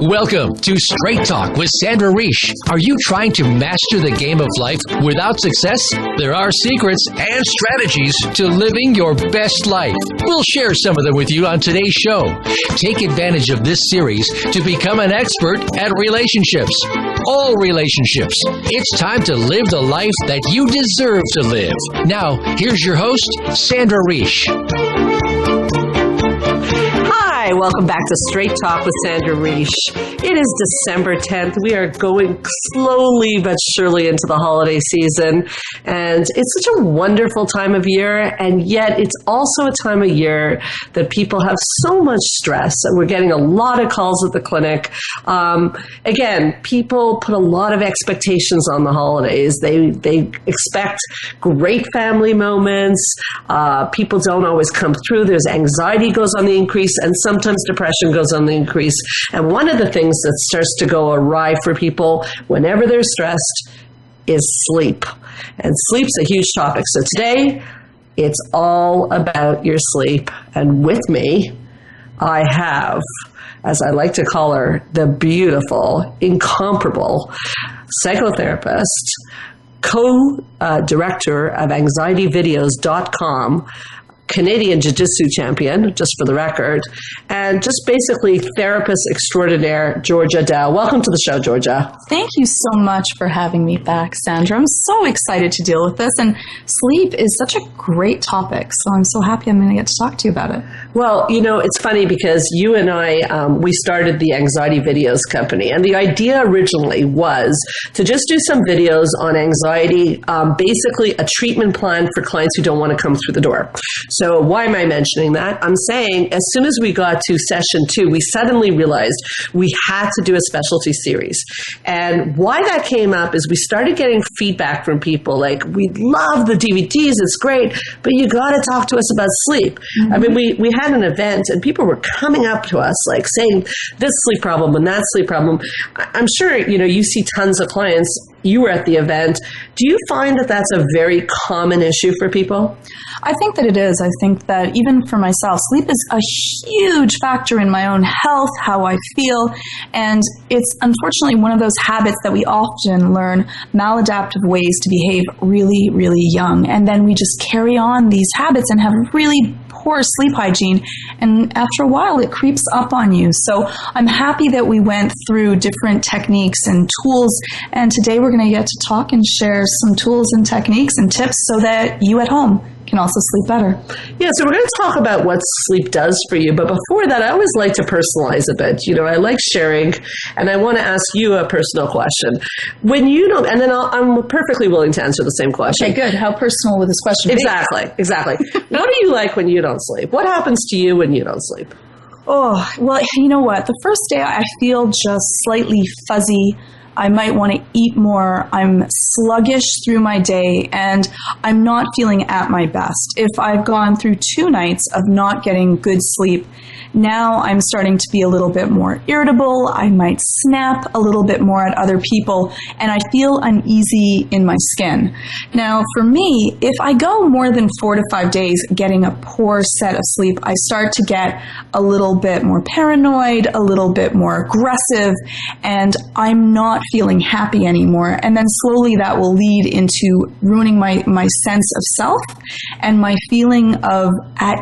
Welcome to Straight Talk with Sandra Reich. Are you trying to master the game of life without success? There are secrets and strategies to living your best life. We'll share some of them with you on today's show. Take advantage of this series to become an expert at relationships. All relationships. It's time to live the life that you deserve to live. Now, here's your host, Sandra Reich. Hi, welcome back to Straight Talk with Sandra Reich. It is December 10th. We are going slowly but surely into the holiday season, and it's such a wonderful time of year, and yet it's also a time of year that people have so much stress, and we're getting a lot of calls at the clinic. Again, people put a lot of expectations on the holidays. They expect great family moments. People don't always come through. There's anxiety goes on the increase, and sometimes depression goes on the increase. And one of the things that starts to go awry for people whenever they're stressed is sleep. And sleep's a huge topic. So today, it's all about your sleep. And with me, I have, as I like to call her, the beautiful, incomparable psychotherapist, co-director of anxietyvideos.com, Canadian Jiu-Jitsu champion, just for the record, and just basically therapist extraordinaire, Georgia Dow. Welcome to the show, Georgia. Thank you so much for having me back, Sandra. I'm so excited to deal with this, and sleep is such a great topic, so I'm so happy I'm going to get to talk to you about it. Well, you know, it's funny because you and I, we started the Anxiety Videos company, and the idea originally was to just do some videos on anxiety, basically a treatment plan for clients who don't want to come through the door. So why am I mentioning that? I'm saying as soon as we got to session 2, we suddenly realized we had to do a specialty series. And why that came up is we started getting feedback from people like, we love the DVDs, it's great, but you got to talk to us about sleep. Mm-hmm. I mean, we had an event and people were coming up to us like saying this sleep problem and that sleep problem. I'm sure, you know, you see tons of clients. You were at the event. Do you find that that's a very common issue for people? I think that it is. I think that even for myself, sleep is a huge factor in my own health, how I feel, and it's unfortunately one of those habits that we often learn maladaptive ways to behave really, really young, and then we just carry on these habits and have really poor sleep hygiene, and after a while it creeps up on you. So I'm happy that we went through different techniques and tools, and today we're going to get to talk and share some tools and techniques and tips so that you at home can also sleep better. Yeah, so we're going to talk about what sleep does for you, but before that, I always like to personalize a bit. You know, I like sharing, and I want to ask you a personal question. When you don't, and then I'm perfectly willing to answer the same question. Okay, good. How personal would this question be? Exactly. What do you like when you don't sleep? What happens to you when you don't sleep? Oh, well, you know what? The first day I feel just slightly fuzzy. I might want to eat more. I'm sluggish through my day, and I'm not feeling at my best. If I've gone through 2 nights of not getting good sleep, now I'm starting to be a little bit more irritable. I might snap a little bit more at other people, and I feel uneasy in my skin. Now, for me, if I go more than 4 to 5 days getting a poor set of sleep, I start to get a little bit more paranoid, a little bit more aggressive, and I'm not feeling happy anymore. And then slowly that will lead into ruining my sense of self and my feeling of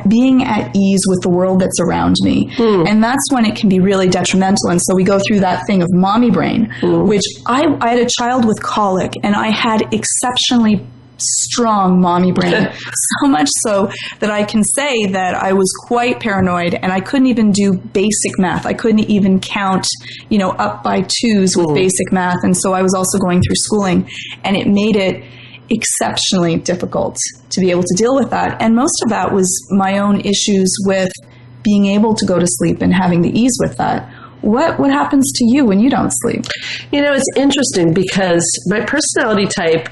being at ease with the world that's around me. And that's when it can be really detrimental. And so we go through that thing of mommy brain, which I had a child with colic, and I had exceptionally strong mommy brain, so much so that I can say that I was quite paranoid, and I couldn't even do basic math. I couldn't even count, up by 2s with basic math. And so I was also going through schooling, and it made it exceptionally difficult to be able to deal with that. And most of that was my own issues with being able to go to sleep and having the ease with that. What happens to you when you don't sleep? It's interesting because my personality type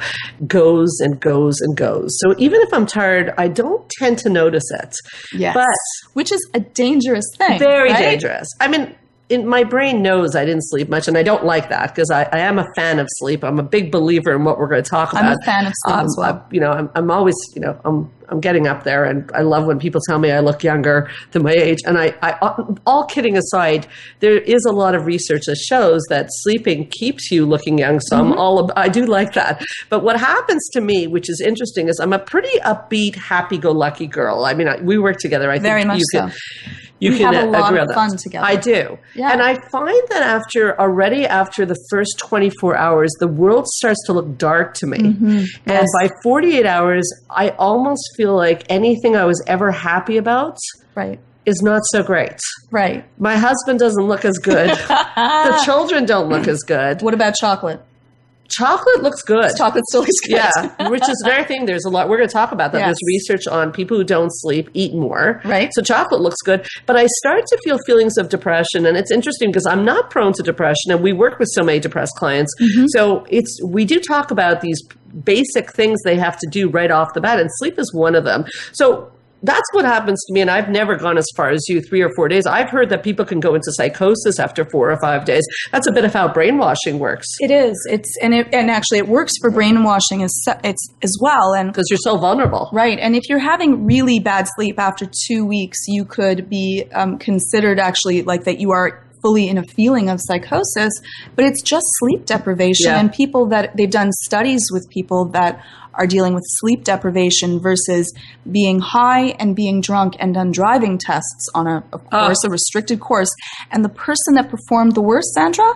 goes and goes and goes. So even if I'm tired, I don't tend to notice it. Yes. Which is a dangerous thing. Very dangerous. I mean, my brain knows I didn't sleep much, and I don't like that because I am a fan of sleep. I'm a big believer in what we're going to talk about. I'm a fan of sleep as well. I'm always, I'm getting up there, and I love when people tell me I look younger than my age. And I all kidding aside, there is a lot of research that shows that sleeping keeps you looking young. So I do like that. But what happens to me, which is interesting, is I'm a pretty upbeat, happy-go-lucky girl. I mean, we work together. I think very much so. You can have a lot agree of on fun that. together. I do. Yeah. And I find that after the first 24 hours, the world starts to look dark to me. And by 48 hours, I almost feel like anything I was ever happy about is not so great. Right. My husband doesn't look as good. The children don't look as good. What about chocolate? Chocolate looks good. Chocolate still looks good. Yeah, which is another thing. There's a lot. We're going to talk about that. Yes. There's research on people who don't sleep eat more. Right. So chocolate looks good. But I start to feel feelings of depression. And it's interesting because I'm not prone to depression. And we work with so many depressed clients. So we do talk about these basic things they have to do right off the bat. And sleep is one of them. So that's what happens to me, and I've never gone as far as you, 3 or 4 days. I've heard that people can go into psychosis after 4 or 5 days. That's a bit of how brainwashing works. It is. And actually it works for brainwashing as well. And because you're so vulnerable. Right. And if you're having really bad sleep after 2 weeks, you could be considered actually like that you are fully in a feeling of psychosis, but it's just sleep deprivation. Yeah. And people that they've done studies with people that are dealing with sleep deprivation versus being high and being drunk and done driving tests on a restricted course. And the person that performed the worst, Sandra,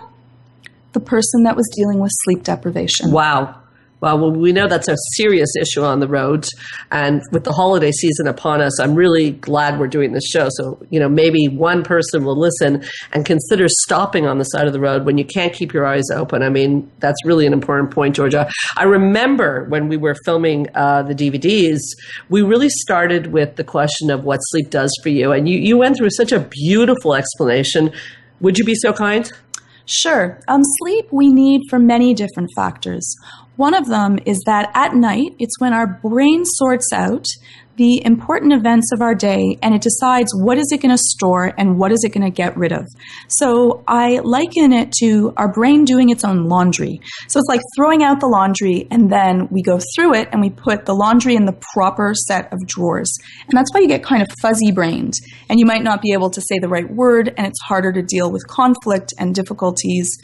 the person that was dealing with sleep deprivation. Wow. Well, we know that's a serious issue on the road. And with the holiday season upon us, I'm really glad we're doing this show. So, maybe one person will listen and consider stopping on the side of the road when you can't keep your eyes open. I mean, that's really an important point, Georgia. I remember when we were filming the DVDs, we really started with the question of what sleep does for you. And you went through such a beautiful explanation. Would you be so kind? Sure. Sleep we need for many different factors. One of them is that at night, it's when our brain sorts out the important events of our day and it decides what is it going to store and what is it going to get rid of. So I liken it to our brain doing its own laundry. So it's like throwing out the laundry and then we go through it and we put the laundry in the proper set of drawers. And that's why you get kind of fuzzy brained and you might not be able to say the right word and it's harder to deal with conflict and difficulties,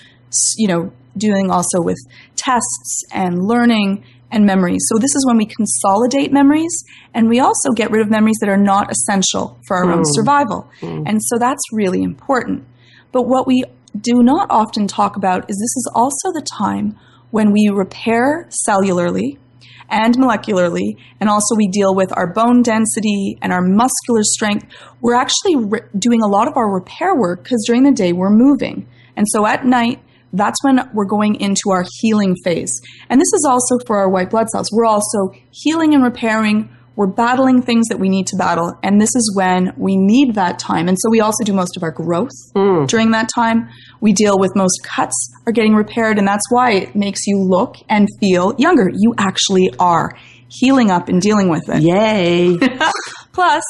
doing also with tests and learning and memories. So this is when we consolidate memories and we also get rid of memories that are not essential for our own survival. And so that's really important. But what we do not often talk about is this is also the time when we repair cellularly and molecularly, and also we deal with our bone density and our muscular strength. We're actually doing a lot of our repair work because during the day we're moving. And so at night, that's when we're going into our healing phase. And this is also for our white blood cells. We're also healing and repairing. We're battling things that we need to battle. And this is when we need that time. And so we also do most of our growth during that time. We deal with most cuts are getting repaired. And that's why it makes you look and feel younger. You actually are healing up and dealing with it. Yay. Plus,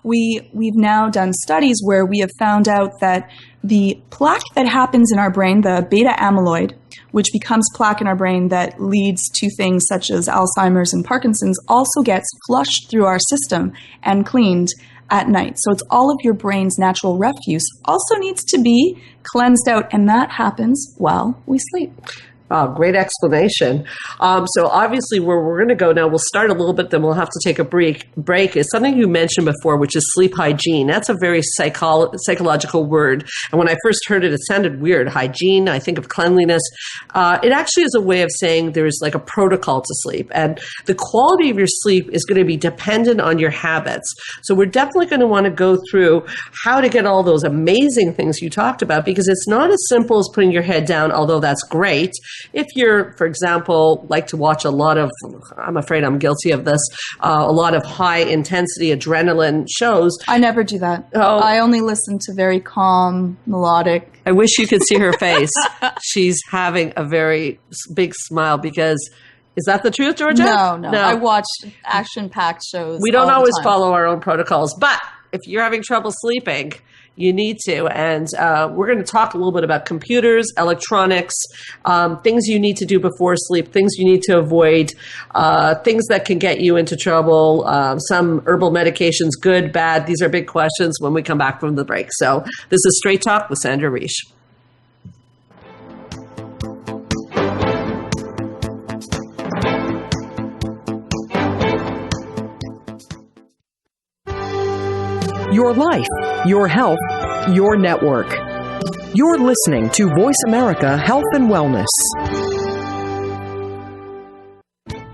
we've now done studies where we have found out that the plaque that happens in our brain, the beta amyloid, which becomes plaque in our brain that leads to things such as Alzheimer's and Parkinson's, also gets flushed through our system and cleaned at night. So it's all of your brain's natural refuse also needs to be cleansed out, and that happens while we sleep. Oh, great explanation. So obviously where we're going to go now, we'll start a little bit, then we'll have to take a break is something you mentioned before, which is sleep hygiene. That's a very psychological word. And when I first heard it, it sounded weird. Hygiene, I think of cleanliness. It actually is a way of saying there's like a protocol to sleep. And the quality of your sleep is going to be dependent on your habits. So we're definitely going to want to go through how to get all those amazing things you talked about, because it's not as simple as putting your head down, although that's great. If you're, for example, like to watch a lot of, I'm afraid I'm guilty of this, a lot of high intensity adrenaline shows. I never do that. Oh. I only listen to very calm, melodic. I wish you could see her face. She's having a very big smile because, is that the truth, Georgia? No. I watch action-packed shows. We don't all always the time. follow our own protocols, but if you're having trouble sleeping, you need to. And we're going to talk a little bit about computers, electronics, things you need to do before sleep, things you need to avoid, things that can get you into trouble, some herbal medications, good, bad. These are big questions when we come back from the break. So this is Straight Talk with Sandra Reich. Your life, your health, your network. You're listening to Voice America Health and Wellness.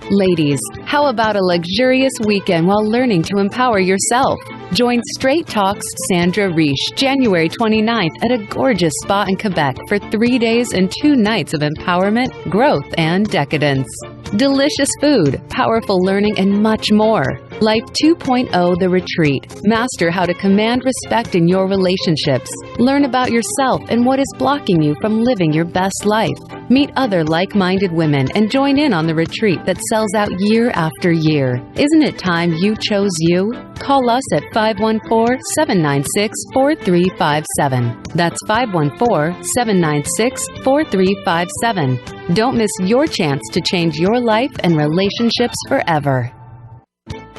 Ladies, how about a luxurious weekend while learning to empower yourself? Join Straight Talk's Sandra Reich January 29th at a gorgeous spa in Quebec for 3 days and 2 nights of empowerment, growth, and decadence. Delicious food, powerful learning, and much more. Life 2.0 The Retreat. Master how to command respect in your relationships. Learn about yourself and what is blocking you from living your best life. Meet other like-minded women and join in on the retreat that sells out year after year. Isn't it time you chose you? Call us at 514-796-4357. That's 514-796-4357. Don't miss your chance to change your life and relationships forever.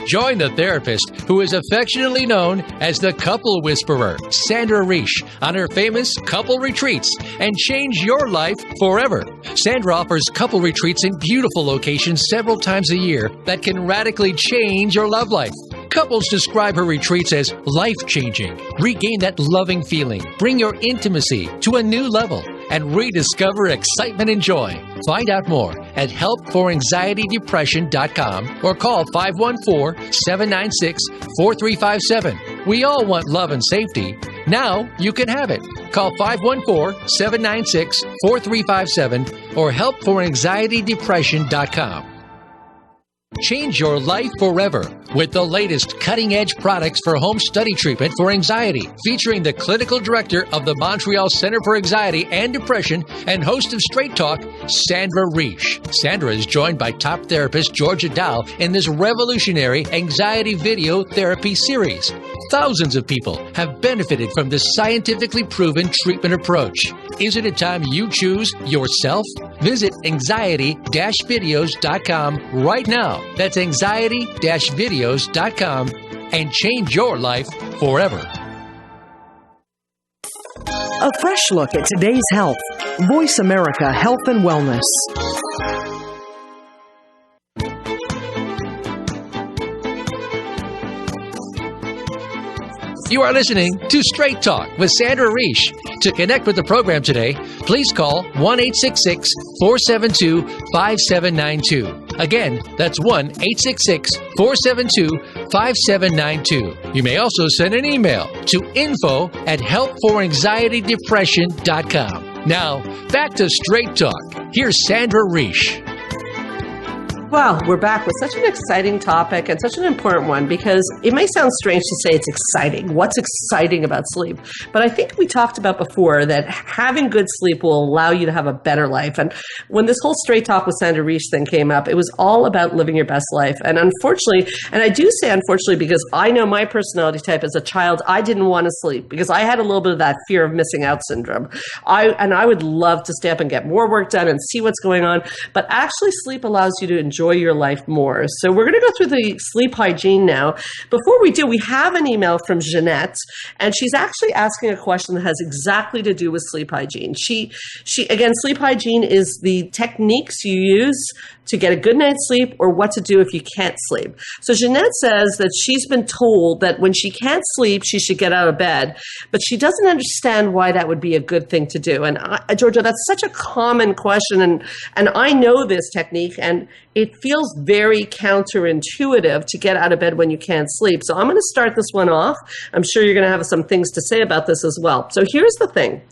Join the therapist who is affectionately known as the Couple Whisperer, Sandra Reich, on her famous couple retreats and change your life forever. Sandra offers couple retreats in beautiful locations several times a year that can radically change your love life. Couples describe her retreats as life-changing. Regain that loving feeling, bring your intimacy to a new level, and rediscover excitement and joy. Find out more at helpforanxietydepression.com or call 514-796-4357. We all want love and safety. Now you can have it. Call 514-796-4357 or helpforanxietydepression.com. Change your life forever with the latest cutting-edge products for home study treatment for anxiety, featuring the clinical director of the Montreal Center for Anxiety and Depression and host of Straight Talk, Sandra Reich. Sandra is joined by top therapist Georgia Dow in this revolutionary anxiety video therapy series. Thousands of people have benefited from this scientifically proven treatment approach. Isn't it time you choose yourself? Visit anxiety-videos.com right now. That's anxiety-videos.com and change your life forever. A fresh look at today's health. Voice America Health and Wellness. You are listening to Straight Talk with Sandra Reich. To connect with the program today, please call 1-866-472-5792. Again, that's 1-866-472-5792. You may also send an email to info@helpforanxietydepression.com. Now, back to Straight Talk. Here's Sandra Reich. Well, we're back with such an exciting topic and such an important one, because it may sound strange to say it's exciting. What's exciting about sleep? But I think we talked about before that having good sleep will allow you to have a better life. And when this whole Straight Talk with Sandra Reich thing came up, it was all about living your best life. And unfortunately, and I do say unfortunately because I know my personality type as a child, I didn't want to sleep because I had a little bit of that fear of missing out syndrome. I would love to stay up and get more work done and see what's going on. But actually, sleep allows you to enjoy your life more. So we're going to go through the sleep hygiene now. Before we do, we have an email from Jeanette, and she's actually asking a question that has exactly to do with sleep hygiene. She again, sleep hygiene is the techniques you use to get a good night's sleep or what to do if you can't sleep. So Jeanette says that she's been told that when she can't sleep, she should get out of bed, but she doesn't understand why that would be a good thing to do. And Georgia, that's such a common question, and I know this technique, and it feels very counterintuitive to get out of bed when you can't sleep. So I'm going to start this one off. I'm sure you're going to have some things to say about this as well. So here's the thing.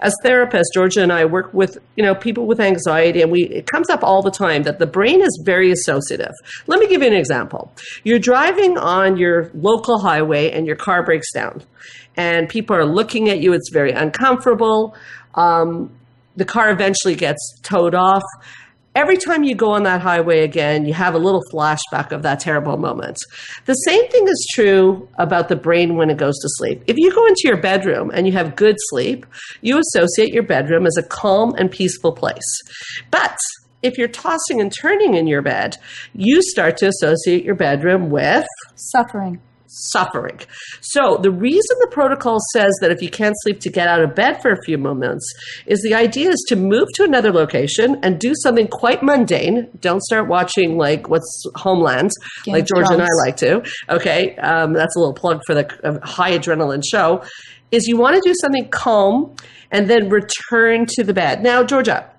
As therapists, Georgia and I work with, people with anxiety, and it comes up all the time that the brain is very associative. Let me give you an example. You're driving on your local highway and your car breaks down, and people are looking at you. It's very uncomfortable. The car eventually gets towed off. every time you go on that highway again, you have a little flashback of that terrible moment. The same thing is true about the brain when it goes to sleep. If you go into your bedroom and you have good sleep, you associate your bedroom as a calm and peaceful place. But if you're tossing and turning in your bed, you start to associate your bedroom with Suffering. So the reason the protocol says that if you can't sleep to get out of bed for a few moments is the idea is to move to another location and do something quite mundane. Don't start watching like what's Homeland, Game like of Georgia and I Thrones. like to. Okay, that's a little plug for the high adrenaline show. Is you want to do something calm and then return to the bed. Now, Georgia,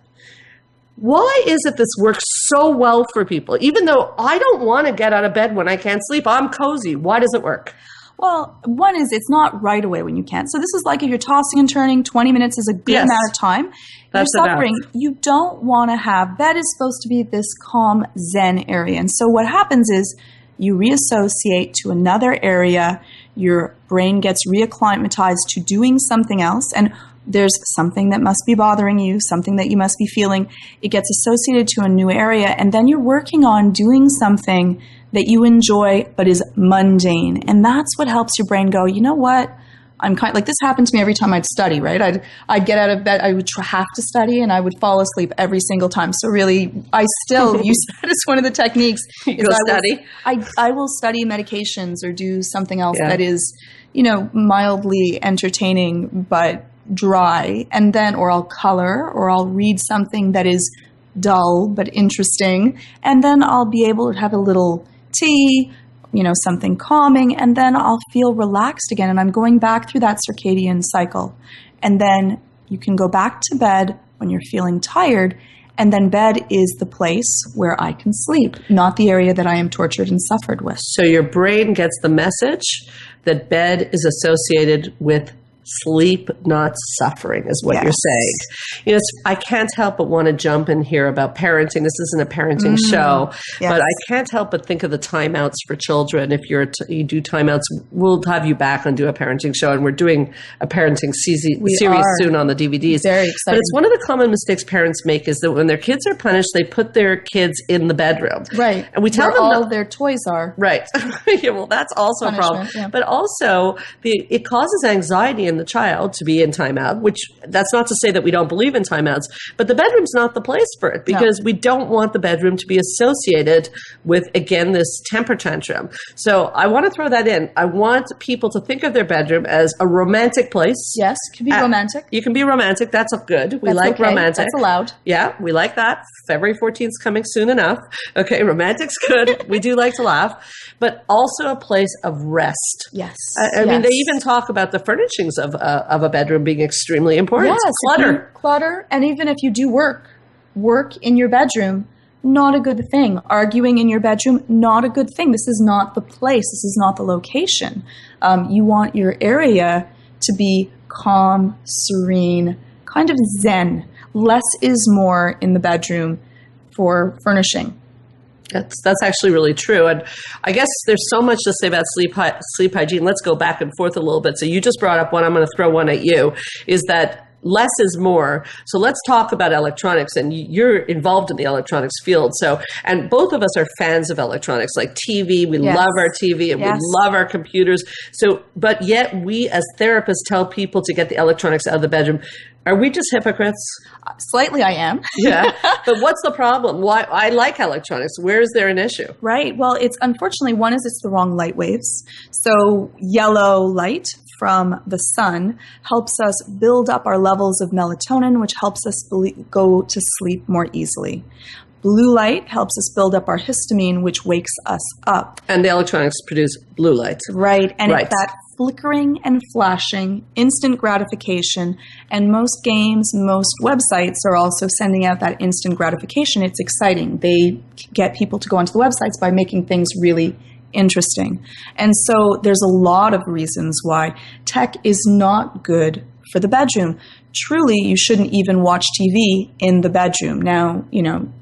why is it this works so well for people? Even though I don't want to get out of bed when I can't sleep, I'm cozy. Why does it work? Well, one is it's not right away when you can't. So this is like if you're tossing and turning, 20 minutes is a good Yes. amount of time. That's you're enough. suffering. You don't want to have, bed is supposed to be this calm Zen area. And so what happens is you reassociate to another area. Your brain gets reacclimatized to doing something else. And there's something that must be bothering you, something that you must be feeling. It gets associated to a new area, and then you're working on doing something that you enjoy but is mundane. And that's what helps your brain go, you know what? I'm kind like this happened to me every time I'd study, right? I'd get out of bed, I would have to study, and I would fall asleep every single time. So really, I still use that as one of the techniques. You go study? I will study medications or do something else Yeah. that is, mildly entertaining but dry, and then or I'll color or I'll read something that is dull but interesting, and then I'll be able to have a little tea, something calming, and then I'll feel relaxed again, and I'm going back through that circadian cycle. And then you can go back to bed when you're feeling tired, and then bed is the place where I can sleep, not the area that I am tortured and suffered with. So your brain gets the message that bed is associated with sleep, not suffering, is what Yes. you're saying. I can't help but want to jump in here about parenting. This isn't a parenting show, Yes. but I can't help but think of the timeouts for children. If you do timeouts, we'll have you back and do a parenting show, and we're doing a parenting series are. soon on the DVDs. Very But exciting. it's one of the common mistakes parents make is that when their kids are punished, they put their kids in the bedroom. Right. And we tell Where them all not- their toys are. Right. Yeah, well, that's also a problem. Punishment, yeah. But also, it causes anxiety in the child to be in timeout, which that's not to say that we don't believe in timeouts, but the bedroom's not the place for it because we don't want the bedroom to be associated with, again, this temper tantrum. So I want to throw that in. I want people to think of their bedroom as a romantic place. Yes, can be romantic. You can be romantic. That's good. We That's like okay. romantic. That's allowed. Yeah, we like that. February 14th is coming soon enough. Okay, romantic's good. We do like to laugh. But also a place of rest. Yes. I mean, they Yes. even talk about the furnishings of a bedroom being extremely important. Yes, clutter, and even if you do work in your bedroom, not a good thing. Arguing in your bedroom, not a good thing. This is not the place. This is not the location. You want your area to be calm, serene, kind of zen. Less is more in the bedroom for furnishing. That's actually really true. And I guess there's so much to say about sleep hygiene. Let's go back and forth a little bit. So you just brought up one. I'm going to throw one at you, is that less is more. So let's talk about electronics, and you're involved in the electronics field. So, and both of us are fans of electronics, like TV. We Yes. love our TV and Yes. we love our computers. So, but yet we as therapists tell people to get the electronics out of the bedroom. Are we just hypocrites? Slightly I am. Yeah. But what's the problem? Why? I like electronics. Where is there an issue? Right. Well, it's unfortunately, one is it's the wrong light waves. So yellow light from the sun helps us build up our levels of melatonin, which helps us go to sleep more easily. Blue light helps us build up our histamine, which wakes us up. And the electronics produce blue light. Right. And Right. it's that flickering and flashing, instant gratification. And most games, most websites are also sending out that instant gratification. It's exciting. They get people to go onto the websites by making things really interesting. And so there's a lot of reasons why tech is not good for the bedroom. Truly, you shouldn't even watch TV in the bedroom. Now,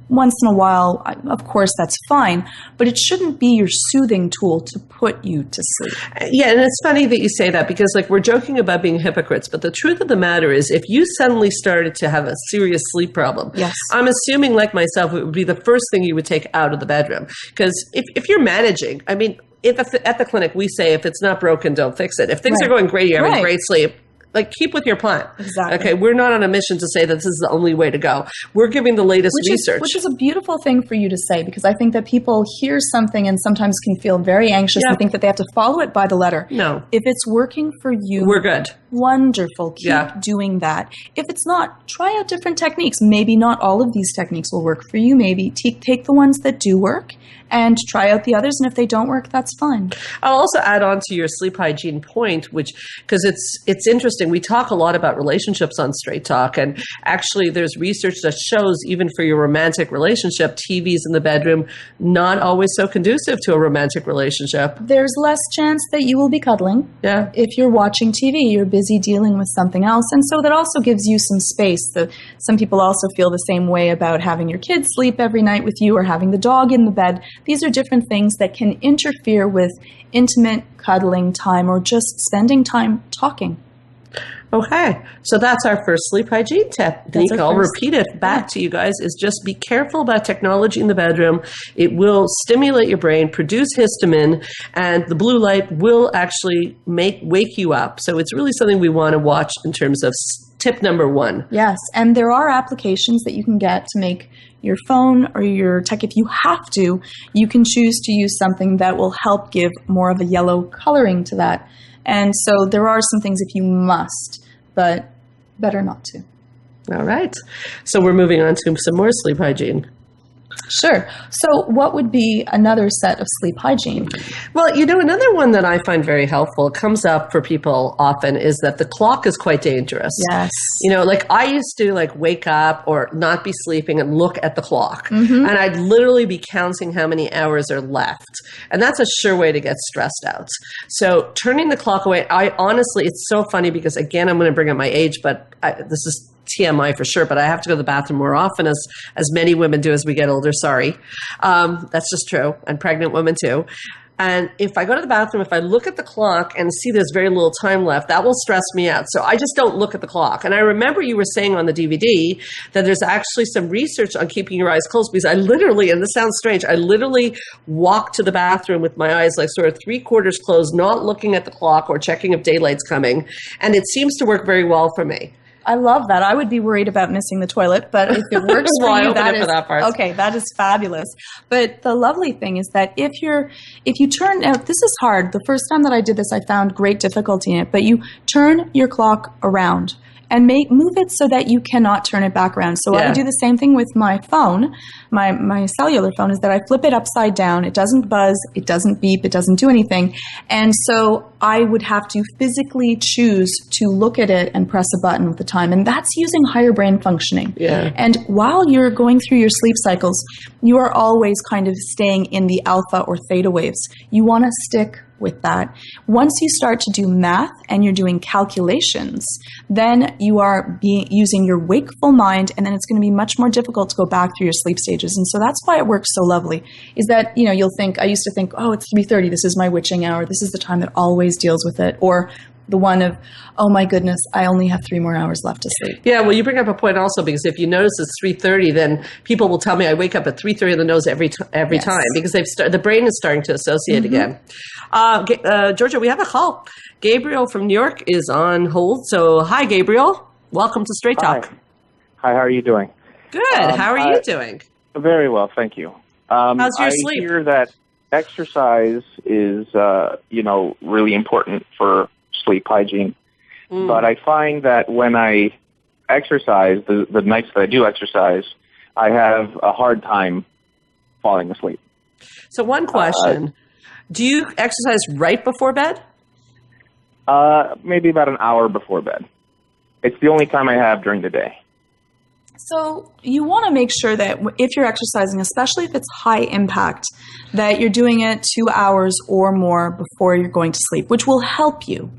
once in a while, of course, that's fine, but it shouldn't be your soothing tool to put you to sleep. Yeah, and it's funny that you say that because, we're joking about being hypocrites, but the truth of the matter is if you suddenly started to have a serious sleep problem, yes, I'm assuming, like myself, it would be the first thing you would take out of the bedroom. Because if you're managing, at the clinic, we say if it's not broken, don't fix it. If things are going great, you're having great sleep, keep with your plan. Exactly. Okay, we're not on a mission to say that this is the only way to go. We're giving the latest research. Which is a beautiful thing for you to say, because I think that people hear something and sometimes can feel very anxious and think that they have to follow it by the letter. No. If it's working for you, we're good. Wonderful. Keep doing that. If it's not, try out different techniques. Maybe not all of these techniques will work for you. Maybe take the ones that do work and try out the others. And if they don't work, that's fine. I'll also add on to your sleep hygiene point, because it's interesting. We talk a lot about relationships on Straight Talk, and actually there's research that shows even for your romantic relationship, TV's in the bedroom, not always so conducive to a romantic relationship. There's less chance that you will be cuddling. Yeah. If you're watching TV, you're busy dealing with something else. And so that also gives you some space. Some people also feel the same way about having your kids sleep every night with you or having the dog in the bed. These are different things that can interfere with intimate cuddling time or just spending time talking. Okay, so that's our first sleep hygiene technique. I'll repeat it back to you guys, is just be careful about technology in the bedroom. It will stimulate your brain, produce histamine, and the blue light will actually wake you up. So it's really something we want to watch in terms of tip number 1. Yes, and there are applications that you can get to make your phone or your tech. If you have to, you can choose to use something that will help give more of a yellow coloring to that. And so there are some things if you must, but better not to. All right. So we're moving on to some more sleep hygiene. Sure. So what would be another set of sleep hygiene? Well, another one that I find very helpful, comes up for people often, is that the clock is quite dangerous. Yes. I used to wake up or not be sleeping and look at the clock. Mm-hmm. And I'd literally be counting how many hours are left. And that's a sure way to get stressed out. So turning the clock away, it's so funny because, again, I'm going to bring up my age, but this is TMI for sure, but I have to go to the bathroom more often, as many women do as we get older. Sorry. That's just true. And pregnant women too. And if I go to the bathroom, if I look at the clock and see there's very little time left, that will stress me out. So I just don't look at the clock. And I remember you were saying on the DVD that there's actually some research on keeping your eyes closed, because and this sounds strange, I literally walk to the bathroom with my eyes sort of 3/4 closed, not looking at the clock or checking if daylight's coming. And it seems to work very well for me. I love that. I would be worried about missing the toilet, but if it works for you, that is fabulous. But the lovely thing is that if you turn out, this is hard. The first time that I did this, I found great difficulty in it, but you turn your clock around and move it so that you cannot turn it back around. So I do the same thing with my phone, my cellular phone, is that I flip it upside down. It doesn't buzz, it doesn't beep, it doesn't do anything. And so I would have to physically choose to look at it and press a button with the time. And that's using higher brain functioning. Yeah. And while you're going through your sleep cycles, you are always kind of staying in the alpha or theta waves. You want to stick with that. Once you start to do math and you're doing calculations, then you are using your wakeful mind, and then it's going to be much more difficult to go back through your sleep stages. And so that's why it works so lovely, is that, you'll think, I used to think, oh, it's 3:30, this is my witching hour, this is the time that always deals with it. Or the one of, oh my goodness, I only have 3 more hours left to sleep. Yeah, well, you bring up a point also, because if you notice it's 3:30, then people will tell me I wake up at 3:30 in the nose every time, because the brain is starting to associate again. Georgia, we have a call. Gabriel from New York is on hold. So hi, Gabriel. Welcome to Straight Talk. Hi, how are you doing? Good. How are you doing? Very well, thank you. How's your sleep? I hear that exercise is, really important for sleep hygiene. But I find that when I exercise, the nights that I do exercise, I have a hard time falling asleep. So one question. Do you exercise right before bed? Maybe about an hour before bed. It's the only time I have during the day. So you want to make sure that if you're exercising, especially if it's high impact, that you're doing it 2 hours or more before you're going to sleep, which will help you.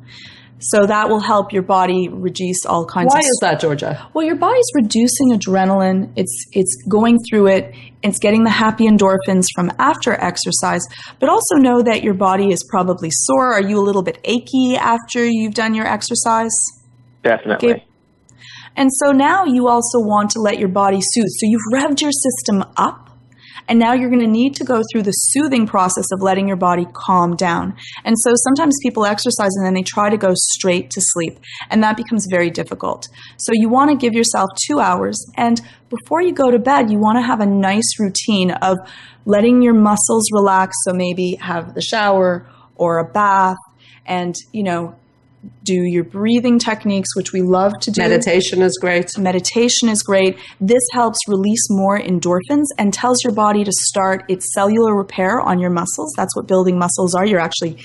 So that will help your body reduce all kinds Why of... is that, Georgia? Well, your body's reducing adrenaline. It's going through it. It's getting the happy endorphins from after exercise. But also know that your body is probably sore. Are you a little bit achy after you've done your exercise? Definitely. Okay. And so now you also want to let your body soothe. So you've revved your system up. And now you're going to need to go through the soothing process of letting your body calm down. And so sometimes people exercise and then they try to go straight to sleep. And that becomes very difficult. So you want to give yourself 2 hours. And before you go to bed, you want to have a nice routine of letting your muscles relax. So maybe have the shower or a bath and, do your breathing techniques, which we love to do. Meditation is great. Meditation is great. This helps release more endorphins and tells your body to start its cellular repair on your muscles. That's what building muscles are. You're actually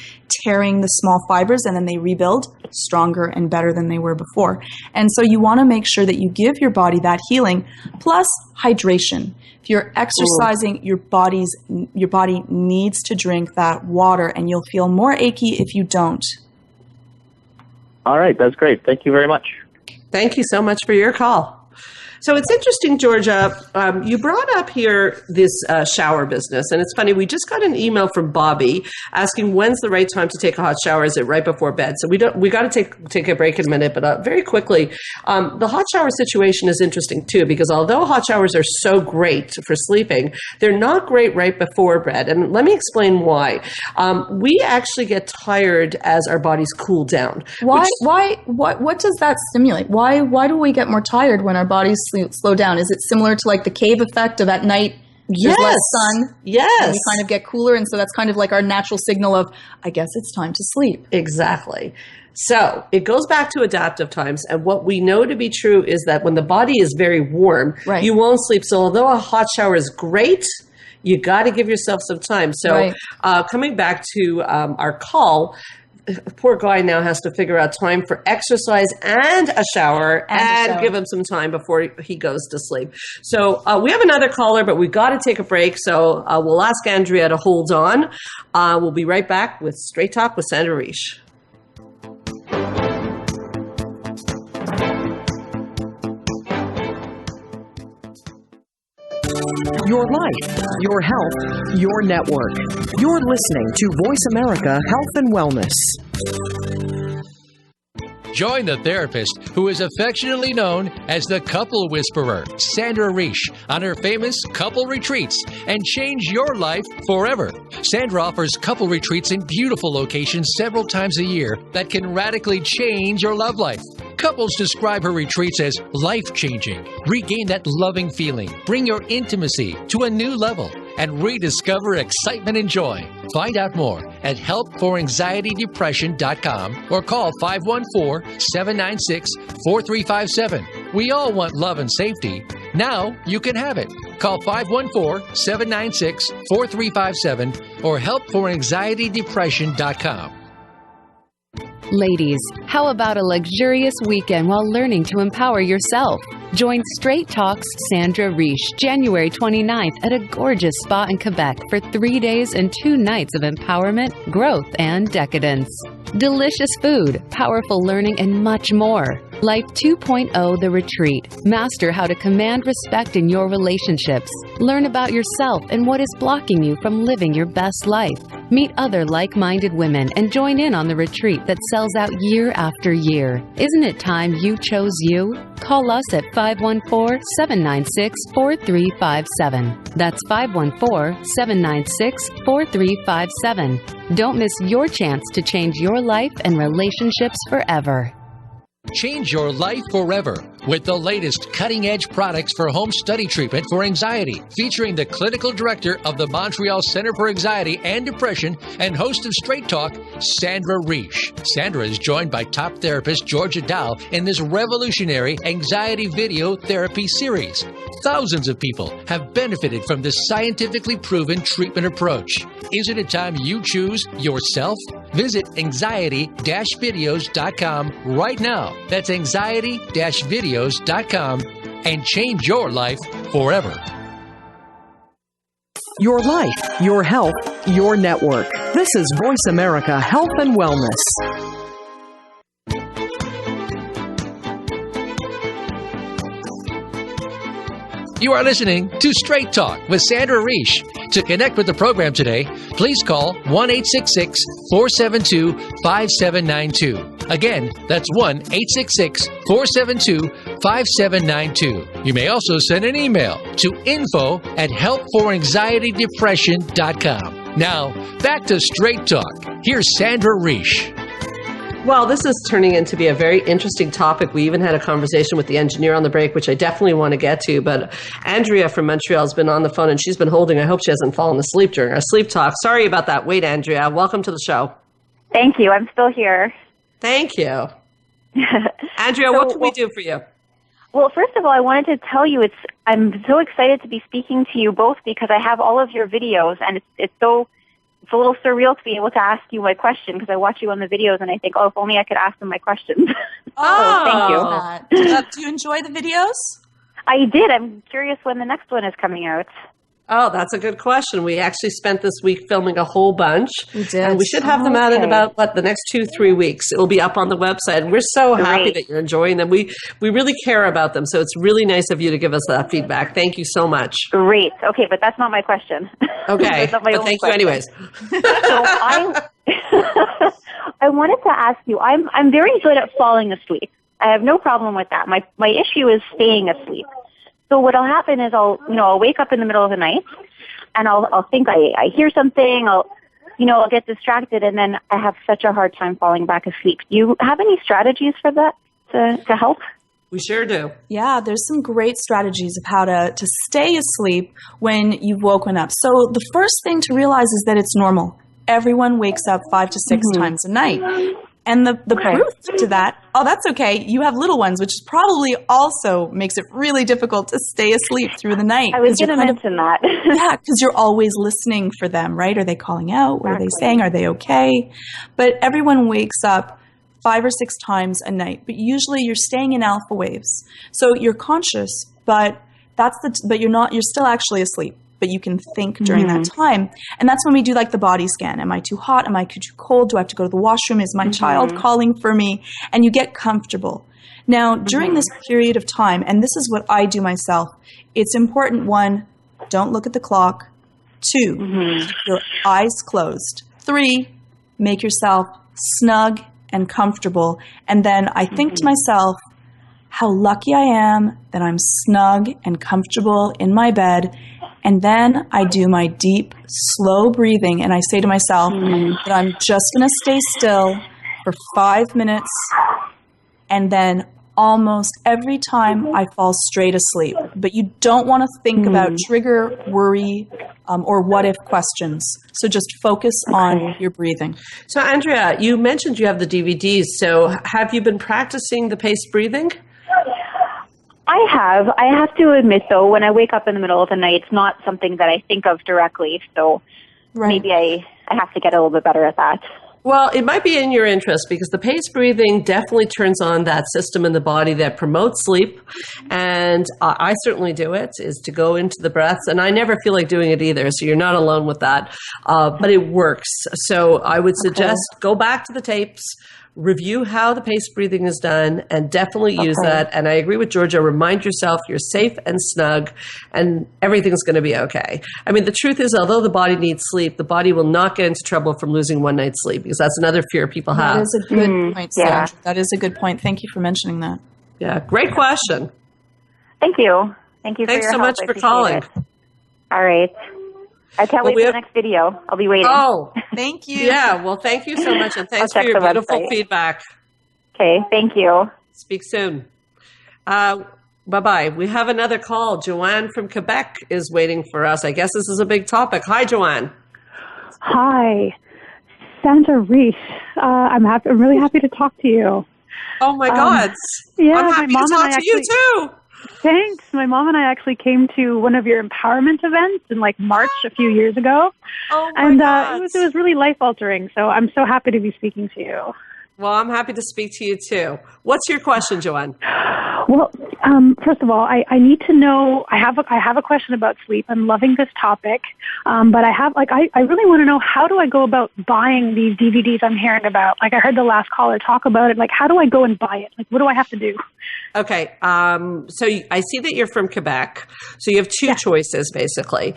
tearing the small fibers and then they rebuild stronger and better than they were before. And so you want to make sure that you give your body that healing, plus hydration. If you're exercising, your body needs to drink that water, and you'll feel more achy if you don't. All right, that's great. Thank you very much. Thank you so much for your call. So it's interesting, Georgia, you brought up here this shower business. And it's funny, we just got an email from Bobby asking when's the right time to take a hot shower. Is it right before bed? So we got to take a break in a minute. But very quickly, the hot shower situation is interesting, too, because although hot showers are so great for sleeping, they're not great right before bed. And let me explain why. We actually get tired as our bodies cool down. What does that stimulate? Why do we get more tired when our bodies slow down? Is it similar to like the cave effect of at night there's less sun? Yes. And we kind of get cooler, and so that's kind of like our natural signal of, I guess it's time to sleep. Exactly. So it goes back to adaptive times. And what we know to be true is that when the body is very warm, you won't sleep. So although a hot shower is great, you got to give yourself some time. So coming back to our call, poor guy now has to figure out time for exercise and a shower and give him some time before he goes to sleep. So we have another caller, but we've got to take a break. So we'll ask Andrea to hold on. We'll be right back with Straight Talk with Sandra Reich. Your life, your health, your network. You're listening to Voice America Health and Wellness. Join the therapist who is affectionately known as the Couple Whisperer, Sandra Reich, on her famous couple retreats and change your life forever. Sandra offers couple retreats in beautiful locations several times a year that can radically change your love life. Couples describe her retreats as life-changing. Regain that loving feeling, bring your intimacy to a new level, and rediscover excitement and joy. Find out more at helpforanxietydepression.com or call 514-796-4357. We all want love and safety. Now you can have it. Call 514-796-4357 or helpforanxietydepression.com. Ladies, how about a luxurious weekend while learning to empower yourself? Join Straight Talk's Sandra Reich January 29th at a gorgeous spa in Quebec for 3 days and 2 nights of empowerment, growth, and decadence. Delicious food, powerful learning, and much more. Life 2.0 The Retreat. Master how to command respect in your relationships. Learn about yourself and what is blocking you from living your best life. Meet other like-minded women and join in on the retreat that sells out year after year. Isn't it time you chose you? Call us at 514-796-4357. That's 514-796-4357. Don't miss your chance to change your life and relationships forever. Change your life forever with the latest cutting-edge products for home study treatment for anxiety, featuring the clinical director of the Montreal Center for Anxiety and Depression and host of Straight Talk, Sandra Reich. Sandra is joined by top therapist Georgia Dow in this revolutionary anxiety video therapy series. Thousands of people have benefited from this scientifically proven treatment approach. Isn't it time you choose yourself? Visit anxiety-videos.com right now. That's anxiety-videos.com and change your life forever. Your life, your health, your network. This is Voice America Health and Wellness. You are listening to Straight Talk with Sandra Reich. To connect with the program today, please call 1-866-472-5792. Again, that's 1-866-472-5792. You may also send an email to info@helpforanxietydepression.com. Now, back to Straight Talk. Here's Sandra Reich. Well, this is turning into be a very interesting topic. We even had a conversation with the engineer on the break, which I definitely want to get to. But Andrea from Montreal has been on the phone, and she's been holding. I hope she hasn't fallen asleep during our sleep talk. Sorry about that. Wait, Andrea. Welcome to the show. Thank you. I'm still here. Thank you. Andrea, what can we do for you? Well, first of all, I wanted to tell you I'm so excited to be speaking to you both because I have all of your videos, and it's a little surreal to be able to ask you my question because I watch you on the videos and I think, if only I could ask them my questions. Thank you. Do you enjoy the videos? I did. I'm curious when the next one is coming out. Oh, that's a good question. We actually spent this week filming a whole bunch. We did. And we should have them out in about, the next 2-3 weeks. It will be up on the website. And we're so happy that you're enjoying them. We really care about them. So it's really nice of you to give us that feedback. Thank you so much. Great. Okay, but that's not my question. Okay. But thank you anyways. So I wanted to ask you, I'm very good at falling asleep. I have no problem with that. My issue is staying asleep. So what'll happen is I'll wake up in the middle of the night and I'll think I hear something. I'll get distracted and then I have such a hard time falling back asleep. Do you have any strategies for that to help? We sure do. Yeah, there's some great strategies of how to stay asleep when you've woken up. So the first thing to realize is that it's normal. Everyone wakes up 5 to 6 times a night. And the proof to that, that's okay. You have little ones, which probably also makes it really difficult to stay asleep through the night. I was going to mention that. Yeah, because you're always listening for them, right? Are they calling out? What are they saying? Are they okay? But everyone wakes up 5 or 6 times a night. But usually you're staying in alpha waves. So you're conscious, but you're still actually asleep. But you can think during that time. And that's when we do the body scan. Am I too hot? Am I too cold? Do I have to go to the washroom? Is my child calling for me? And you get comfortable. Now, during this period of time, and this is what I do myself, it's important, 1, don't look at the clock. 2, keep your eyes closed. 3, make yourself snug and comfortable. And then I think to myself, how lucky I am that I'm snug and comfortable in my bed. And then I do my deep, slow breathing, and I say to myself that I'm just going to stay still for 5 minutes, and then almost every time I fall straight asleep. But you don't want to think about trigger, worry, or what-if questions. So just focus on your breathing. So, Andrea, you mentioned you have the DVDs. So have you been practicing the paced breathing? I have. I have to admit, though, when I wake up in the middle of the night, it's not something that I think of directly. So maybe I have to get a little bit better at that. Well, it might be in your interest because the paced breathing definitely turns on that system in the body that promotes sleep. And I certainly do it, is to go into the breaths. And I never feel like doing it either, so you're not alone with that. But it works. So I would suggest go back to the tapes, review how the paced breathing is done, and definitely use that. And I agree with Georgia. Remind yourself you're safe and snug, and everything's going to be okay. I mean, the truth is, although the body needs sleep, the body will not get into trouble from losing one night's sleep, because that's another fear people have. That is a good point, Sandra. That is a good point. Thank you for mentioning that. Yeah, great question. Thank you. Thank you for your help. Thanks so much for calling. All right. I can't wait for the next video. I'll be waiting. Oh, thank you. Yeah, well, thank you so much, and thanks for your beautiful feedback. Okay, thank you. Speak soon. Bye-bye. We have another call. Joanne from Quebec is waiting for us. I guess this is a big topic. Hi, Joanne. Hi. Sandra Reich. I'm really happy to talk to you. Oh, my God. Yeah, I'm happy to talk to you, too. Thanks. My mom and I actually came to one of your empowerment events in March a few years ago. Oh, my God. It was really life-altering, so I'm so happy to be speaking to you. Well, I'm happy to speak to you, too. What's your question, Joanne? Well, First of all, I need to know. I have a question about sleep. I'm loving this topic, but I really want to know, how do I go about buying these DVDs I'm hearing about? Like, I heard the last caller talk about it. Like, how do I go and buy it? Like, what do I have to do? Okay, so I see that you're from Quebec, so you have two choices, basically.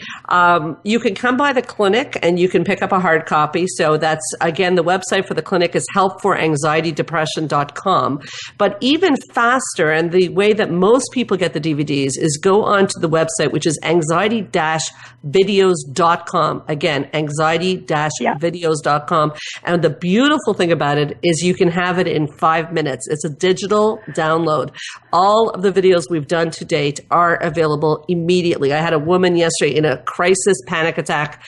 You can come by the clinic and you can pick up a hard copy. So that's, again, the website for the clinic is helpforanxietydepression.com. But even faster, and the way that most people get the DVDs, is go onto the website, which is anxiety-videos.com. Again, anxiety-videos.com. And the beautiful thing about it is you can have it in 5 minutes. It's a digital download. All of the videos we've done to date are available immediately. I had a woman yesterday in a crisis panic attack.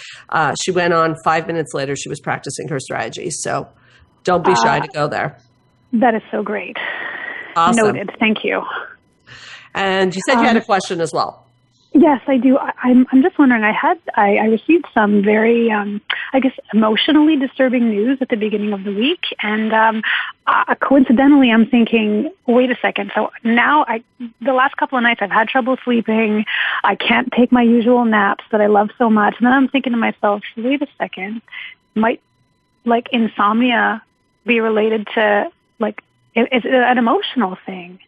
She went on 5 minutes later. She was practicing her strategy. So don't be shy to go there. That is so great. Awesome. Noted. Thank you. And you said you had a question as well. Yes, I do. I'm just wondering, I received some very, emotionally disturbing news at the beginning of the week. And coincidentally, I'm thinking, wait a second. So now the last couple of nights I've had trouble sleeping. I can't take my usual naps that I love so much. And then I'm thinking to myself, wait a second, might insomnia be related to is it an emotional thing?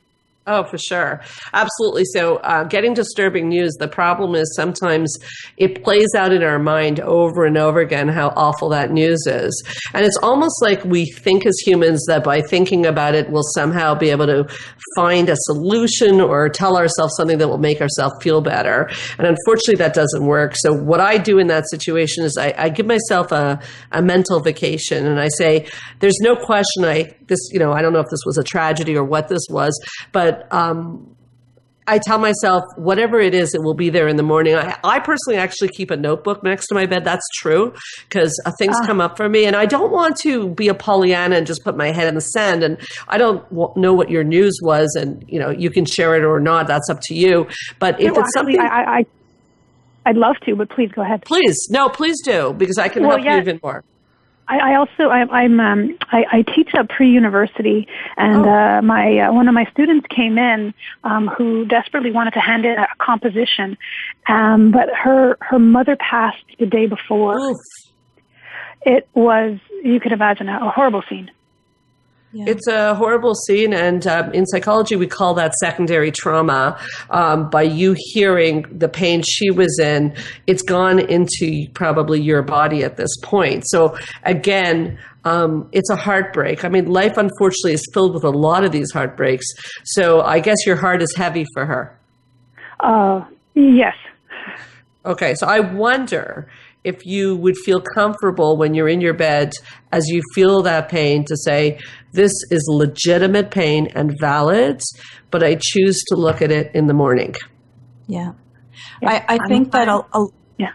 Oh, for sure. Absolutely. So getting disturbing news, the problem is sometimes it plays out in our mind over and over again how awful that news is. And it's almost like we think as humans that by thinking about it, we'll somehow be able to find a solution or tell ourselves something that will make ourselves feel better. And unfortunately, that doesn't work. So what I do in that situation is I give myself a mental vacation, and I say, there's no question I don't know if this was a tragedy or what this was, but I tell myself, whatever it is, it will be there in the morning. I personally actually keep a notebook next to my bed. That's true, because things come up for me. And I don't want to be a Pollyanna and just put my head in the sand. And I don't know what your news was, and you can share it or not. That's up to you. But if it's something... I'd love to, but please go ahead. Please do, because I can help you even more. I teach at pre-university, and one of my students came in who desperately wanted to hand in a composition, but her mother passed the day before. Oof. It was, you could imagine, a horrible scene. Yeah. It's a horrible scene, and in psychology we call that secondary trauma. By you hearing the pain she was in, it's gone into probably your body at this point. So again, it's a heartbreak. I mean, life unfortunately is filled with a lot of these heartbreaks. So I guess your heart is heavy for her. Yes. Okay, so I wonder if you would feel comfortable when you're in your bed as you feel that pain to say, this is legitimate pain and valid, but I choose to look at it in the morning. Yeah. I think that I'll yeah.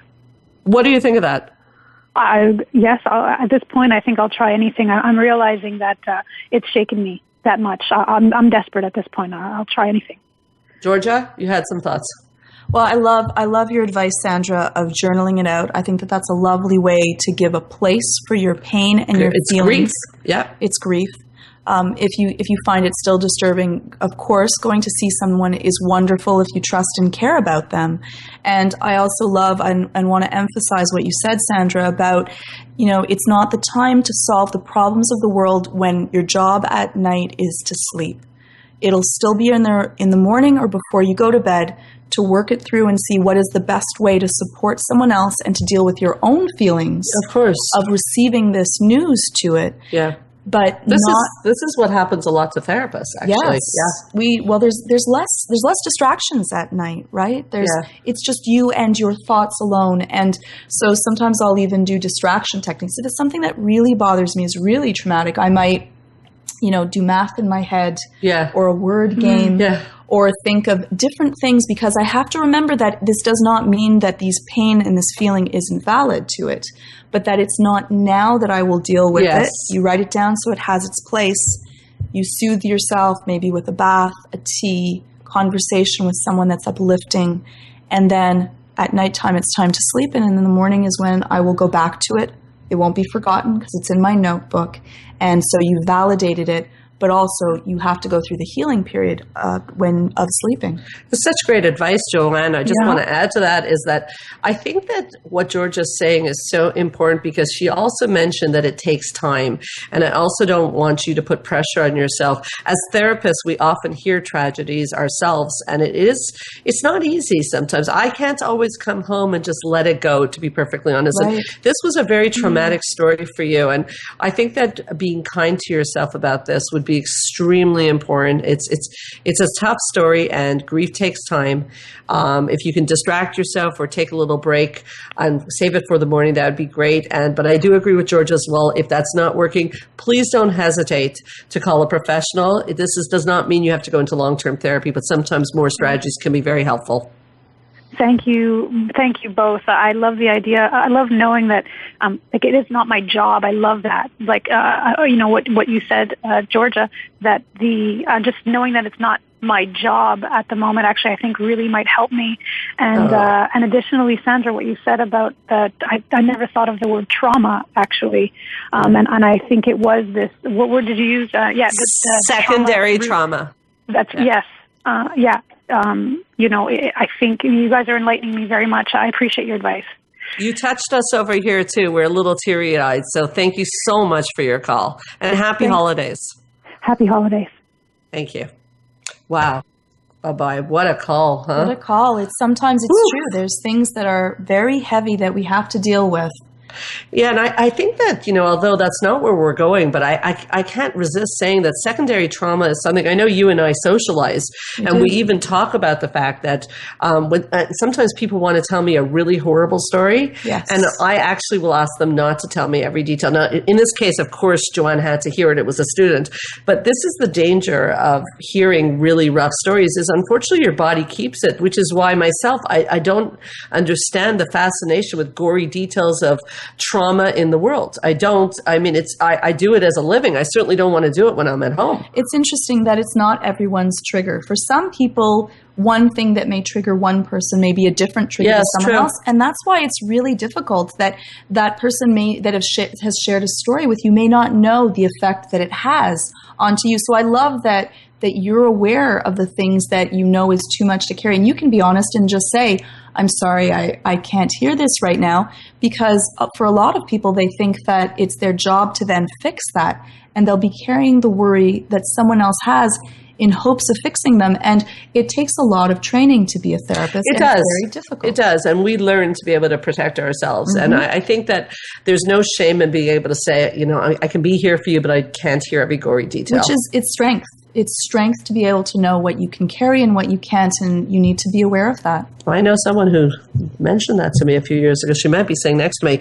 What do you think of that? At this point, I think I'll try anything. I'm realizing that it's shaken me that much. I'm desperate at this point. I'll try anything. Georgia, you had some thoughts. Well, I love your advice, Sandra, of journaling it out. I think that that's a lovely way to give a place for your pain and your feelings. Grief. Yeah, it's grief. If you find it still disturbing, of course, going to see someone is wonderful if you trust and care about them. And I also love and want to emphasize what you said, Sandra, about, it's not the time to solve the problems of the world when your job at night is to sleep. It'll still be in the morning or before you go to bed to work it through and see what is the best way to support someone else and to deal with your own feelings, of course, of receiving this news to it. Yeah. But this is what happens a lot to therapists, actually. Yes. Yeah. There's less distractions at night, right? It's just you and your thoughts alone. And so sometimes I'll even do distraction techniques. If it's something that really bothers me, is really traumatic, I might, do math in my head, or a word game, or think of different things, because I have to remember that this does not mean that this pain and this feeling isn't valid to it, but that it's not now that I will deal with it. You write it down so it has its place. You soothe yourself, maybe with a bath, a tea, conversation with someone that's uplifting, and then at nighttime it's time to sleep, and in the morning is when I will go back to it. It won't be forgotten because it's in my notebook. And so you validated it but also you have to go through the healing period of sleeping. It's such great advice, Joanne. I just want to add to that is that I think that what Georgia's saying is so important because she also mentioned that it takes time. And I also don't want you to put pressure on yourself. As therapists, we often hear tragedies ourselves, and it's not easy sometimes. I can't always come home and just let it go, to be perfectly honest. Right. And this was a very traumatic story for you. And I think that being kind to yourself about this would be extremely important. It's a tough story, and grief takes time. If you can distract yourself or take a little break and save it for the morning, that would be great. But I do agree with Georgia as well. If that's not working, please don't hesitate to call a professional. Does not mean you have to go into long-term therapy, but sometimes more strategies can be very helpful. Thank you both. I love the idea. I love knowing that, it is not my job. I love that. What you said, Georgia, that just knowing that it's not my job at the moment, actually, I think really might help me. And additionally, Sandra, what you said about that, I never thought of the word trauma, actually. And I think it was this, what word did you use? The secondary trauma. That's, yes. I think you guys are enlightening me very much. I appreciate your advice. You touched us over here, too. We're a little teary-eyed. So thank you so much for your call. And happy holidays. Happy holidays. Thank you. Wow. Bye-bye. What a call, huh? What a call. Sometimes it's true. There's things that are very heavy that we have to deal with. Yeah, and I think that, although that's not where we're going, but I can't resist saying that secondary trauma is something, I know you and I socialize, and we even talk about the fact that sometimes people want to tell me a really horrible story, and I actually will ask them not to tell me every detail. Now, in this case, of course, Joanne had to hear it. It was a student. But this is the danger of hearing really rough stories is, unfortunately, your body keeps it, which is why myself, I don't understand the fascination with gory details of trauma in the world. I do it as a living. I certainly don't want to do it when I'm at home. It's interesting that it's not everyone's trigger. For some people, one thing that may trigger one person may be a different trigger to someone else. And that's why it's really difficult that person has shared a story with you may not know the effect that it has onto you. So I love that you're aware of the things that you know is too much to carry. And you can be honest and just say, I'm sorry, I can't hear this right now. Because for a lot of people, they think that it's their job to then fix that. And they'll be carrying the worry that someone else has in hopes of fixing them. And it takes a lot of training to be a therapist. It does. It's very difficult. It does. And we learn to be able to protect ourselves. Mm-hmm. And I think that there's no shame in being able to say, I can be here for you, but I can't hear every gory detail. It's strength. It's strength to be able to know what you can carry and what you can't, and you need to be aware of that. I know someone who mentioned that to me a few years ago. She might be sitting next to me.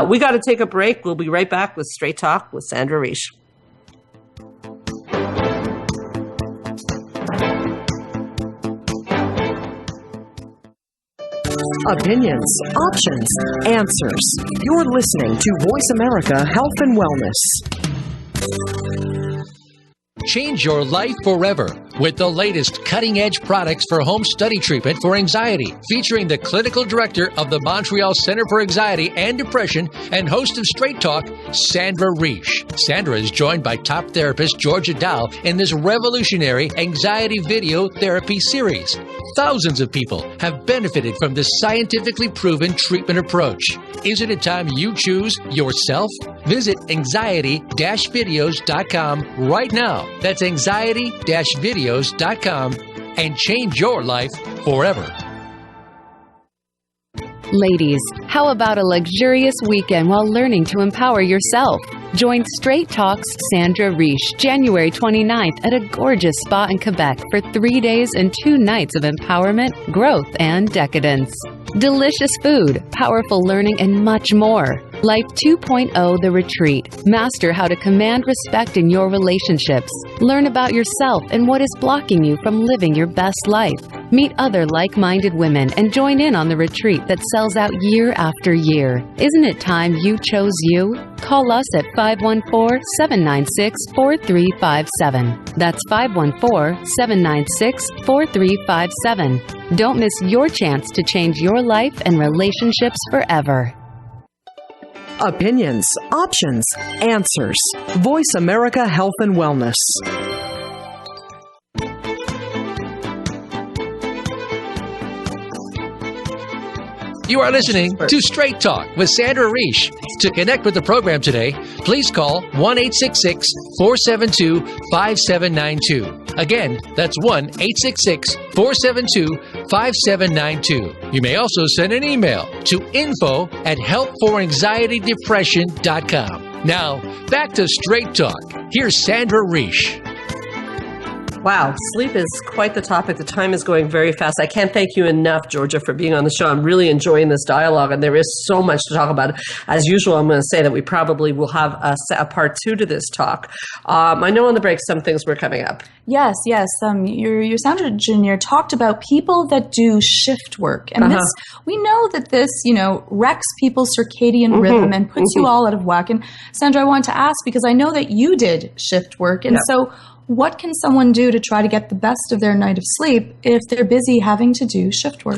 We got to take a break. We'll be right back with Straight Talk with Sandra Reich. Opinions, options, answers. You're listening to Voice America Health and Wellness. Change your life forever with the latest cutting-edge products for home study treatment for anxiety, featuring the clinical director of the Montreal Center for Anxiety and Depression and host of Straight Talk, Sandra Reich. Sandra is joined by top therapist Georgia Dow in this revolutionary anxiety video therapy series. Thousands of people have benefited from this scientifically proven treatment approach. Isn't it time you choose yourself? Visit anxiety-videos.com right now. That's anxiety-videos.com and change your life forever. Ladies, how about a luxurious weekend while learning to empower yourself? Join Straight Talk's Sandra Reich January 29th at a gorgeous spa in Quebec for 3 days and 2 nights of empowerment, growth, and decadence. Delicious food, powerful learning, and much more. Life 2.0 The Retreat. Master how to command respect in your relationships. Learn about yourself and what is blocking you from living your best life. Meet other like-minded women and join in on the retreat that sells out year after year. Isn't it time you chose you? Call us at 514-796-4357. That's 514-796-4357. Don't miss your chance to change your life and relationships forever. Opinions, options, answers. Voice America Health and Wellness. You are listening to Straight Talk with Sandra Reich. To connect with the program today, please call 1-866-472-5792. Again, that's 1-866-472-5792. You may also send an email to info@helpforanxietydepression.com. Now, back to Straight Talk. Here's Sandra Reich. Wow, sleep is quite the topic. The time is going very fast. I can't thank you enough, Georgia, for being on the show. I'm really enjoying this dialogue, and there is so much to talk about. As usual, I'm going to say that we probably will have a part 2 to this talk. I know on the break some things were coming up. Yes. Your sound engineer talked about people that do shift work. And this, we know that this, wrecks people's circadian rhythm and puts you all out of whack. And Sandra, I wanted to ask, because I know that you did shift work. And so what can someone do to try to get the best of their night of sleep if they're busy having to do shift work?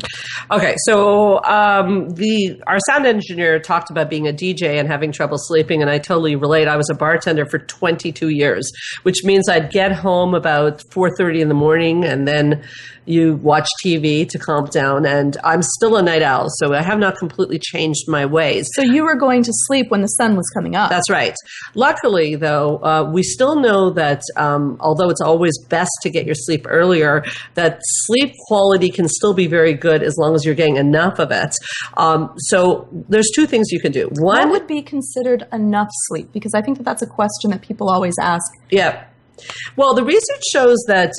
Okay, so our sound engineer talked about being a DJ and having trouble sleeping, and I totally relate. I was a bartender for 22 years, which means I'd get home about 4:30 in the morning, and then you watch TV to calm down, and I'm still a night owl, so I have not completely changed my ways. So you were going to sleep when the sun was coming up. That's right. Luckily, though, we still know that although it's always best to get your sleep earlier, that sleep quality can still be very good as long as you're getting enough of it. So there's 2 things you can do. One, what would be considered enough sleep? Because I think that that's a question that people always ask. Yeah. Well, the research shows that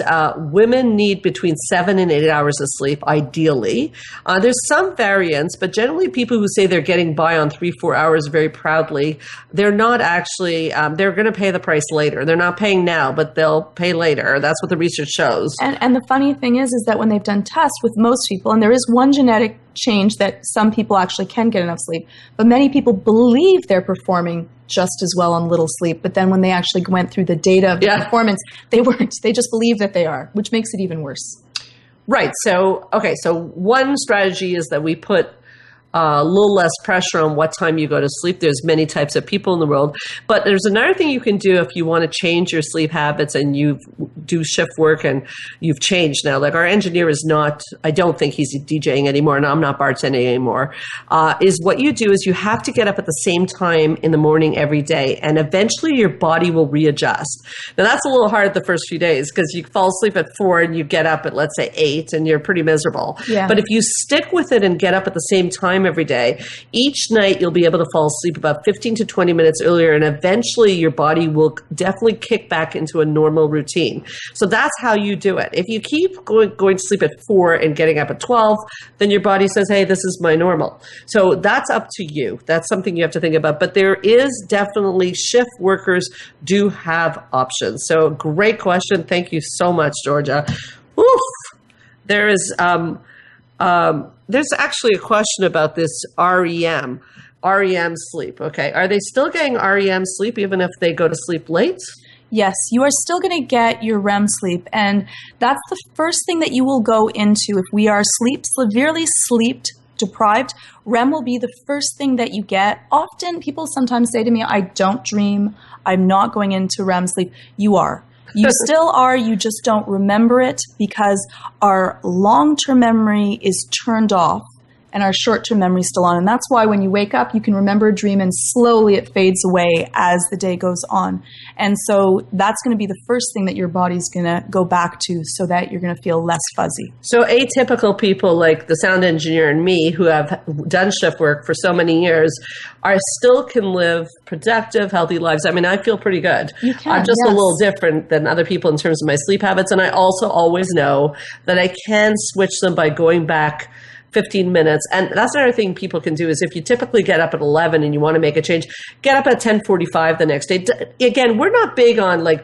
women need between 7 and 8 hours of sleep, ideally. There's some variance, but generally people who say they're getting by on 3-4 hours very proudly, they're not actually, they're going to pay the price later. They're not paying now, but they'll pay later. That's what the research shows. And the funny thing is that when they've done tests with most people, and there is one genetic change that some people actually can get enough sleep, but many people believe they're performing just as well on little sleep. But then when they actually went through the data of the performance, they weren't. They just believe that they are, which makes it even worse. Right. So one strategy is that we put a little less pressure on what time you go to sleep. There's many types of people in the world. But there's another thing you can do if you want to change your sleep habits and you do shift work and you've changed now. Like our engineer is not, I don't think he's DJing anymore, and I'm not bartending anymore, is what you do is you have to get up at the same time in the morning every day, and eventually your body will readjust. Now that's a little hard the first few days because you fall asleep at 4 and you get up at, let's say, 8 and you're pretty miserable. Yeah. But if you stick with it and get up at the same time every day, each night you'll be able to fall asleep about 15 to 20 minutes earlier, and eventually your body will definitely kick back into a normal routine. So that's how you do it. If you keep going to sleep at 4 and getting up at 12, then your body says, hey, this is my normal. So that's up to you. That's something you have to think about. But there is definitely, shift workers do have options. So great question. Thank you so much, Georgia. Oof. There is there's actually a question about this REM sleep. Okay. Are they still getting REM sleep even if they go to sleep late? Yes, you are still going to get your REM sleep. And that's the first thing that you will go into. If we are severely sleep deprived, REM will be the first thing that you get. Often people sometimes say to me, I don't dream. I'm not going into REM sleep. You are. You still are, you just don't remember it because our long-term memory is turned off and our short-term memory is still on. And that's why when you wake up, you can remember a dream and slowly it fades away as the day goes on. And so that's going to be the first thing that your body's going to go back to so that you're going to feel less fuzzy. So atypical people like the sound engineer and me who have done shift work for so many years still can live productive, healthy lives. I mean, I feel pretty good. You can, I'm just a little different than other people in terms of my sleep habits. And I also always know that I can switch them by going back 15 minutes. And that's another thing people can do is if you typically get up at 11 and you want to make a change, get up at 10:45 the next day. Again, we're not big on like